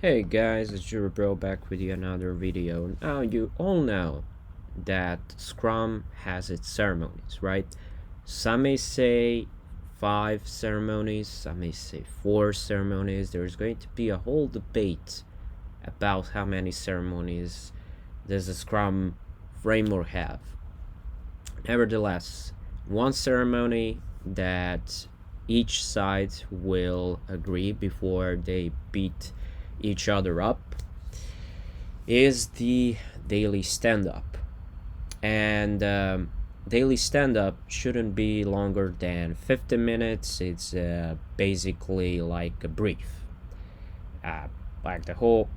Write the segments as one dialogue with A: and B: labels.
A: Hey guys, it's Jira Bro back with you another video. Now you all know that Scrum has its ceremonies, right? Some may say 5 ceremonies, some may say 4 ceremonies. There's going to be a whole debate about how many ceremonies does the Scrum framework have. Nevertheless, one ceremony that each side will agree before they beat each other up is the daily stand-up. And daily stand-up shouldn't be longer than 50 minutes. It's basically like a brief. Like the whole,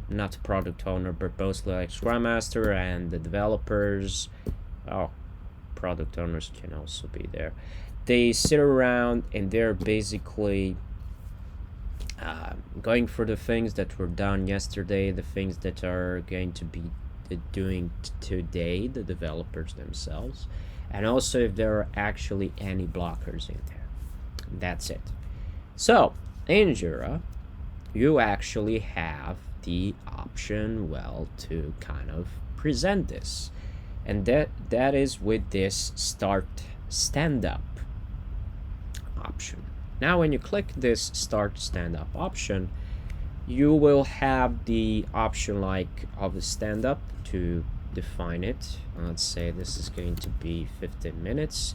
A: not the product owner, but mostly like Scrum Master and the developers. Oh, product owners can also be there. They sit around and they're basically going for the things that were done yesterday, the things that are going to be doing today, the developers themselves, and also if there are actually any blockers in there. That's it. So in Jira, you actually have the option, well, to kind of present this, and that is with this start stand up option. Now when you click this start stand up option, you will have the option like of the stand up to define it. Let's say this is going to be 15 minutes.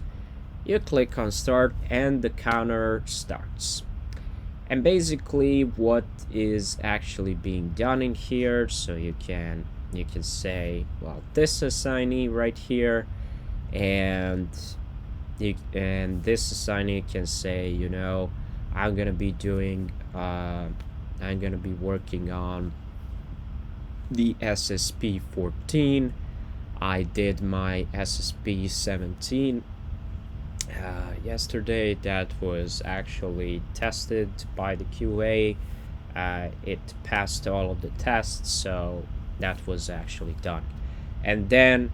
A: You click on start and the counter starts. And basically what is actually being done in here, so you can say, well, this assignee right here, and this assignee can say, I'm gonna be doing I'm gonna be working on the SSP 14. I did my SSP 17 yesterday. That was actually tested by the QA. It passed all of the tests, so that was actually done. And then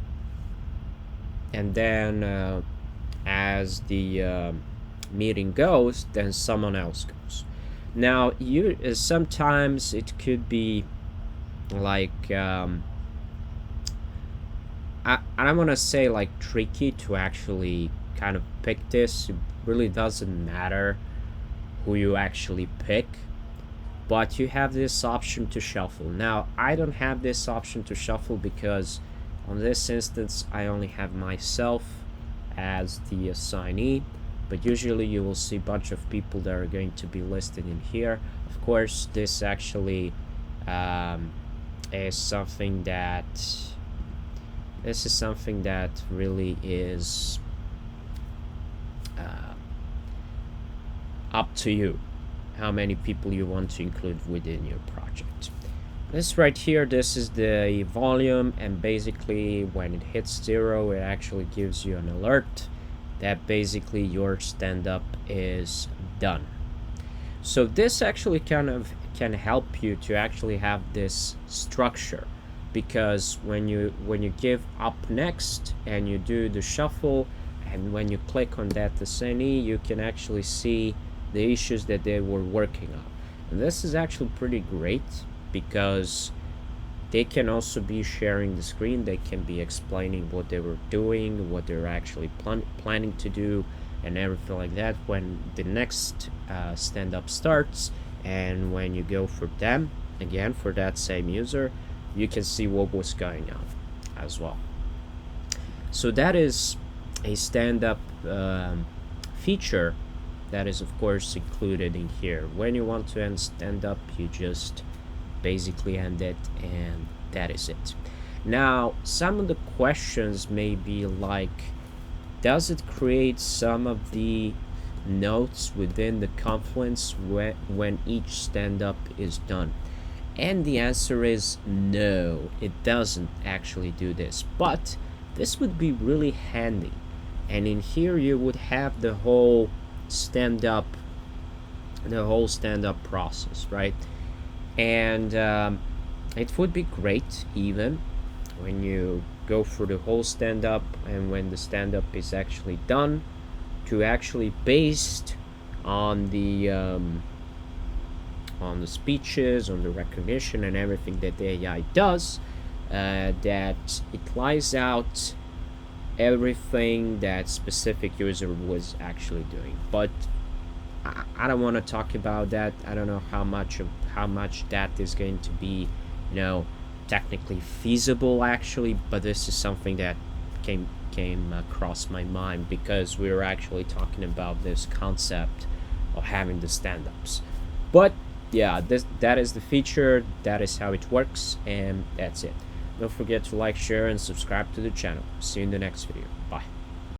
A: as the meeting goes, then someone else goes. Now, sometimes it could be like I don't want to say like tricky to actually kind of pick this. It really doesn't matter who you actually pick, but you have this option to shuffle. Now, I don't have this option to shuffle because on this instance I only have myself as the assignee, but usually you will see a bunch of people that are going to be listed in here. Of course, this actually is something that really is up to you, how many people you want to include within your project. This right here, this is the volume, and basically when it hits 0, it actually gives you an alert that basically your stand-up is done. So this actually kind of can help you to actually have this structure, because when you give up next and you do the shuffle, and when you click on that assignee, you can actually see the issues that they were working on. And this is actually pretty great because they can also be sharing the screen. They can be explaining what they were doing, what they're actually planning to do, and everything like that when the next stand-up starts. And when you go for them again, for that same user, you can see what was going on as well. So that is a stand-up feature that is of course included in here. When you want to end stand-up, you just basically end it, and that is it. Now, some of the questions may be like, does it create some of the notes within the Confluence when each stand-up is done? And the answer is no, it doesn't actually do this, but this would be really handy. And in here you would have the whole stand-up process, right? And it would be great even when you go for the whole stand-up, and when the stand-up is actually done, to actually based on the on the speeches, on the recognition, and everything that the AI does, that it lies out everything that specific user was actually doing. But I don't want to talk about that. I don't know how much that is going to be, you know, technically feasible actually. But this is something that came across my mind because we were actually talking about this concept of having the stand-ups. But yeah, that is the feature. That is how it works, and that's it. Don't forget to like, share, and subscribe to the channel. See you in the next video. Bye.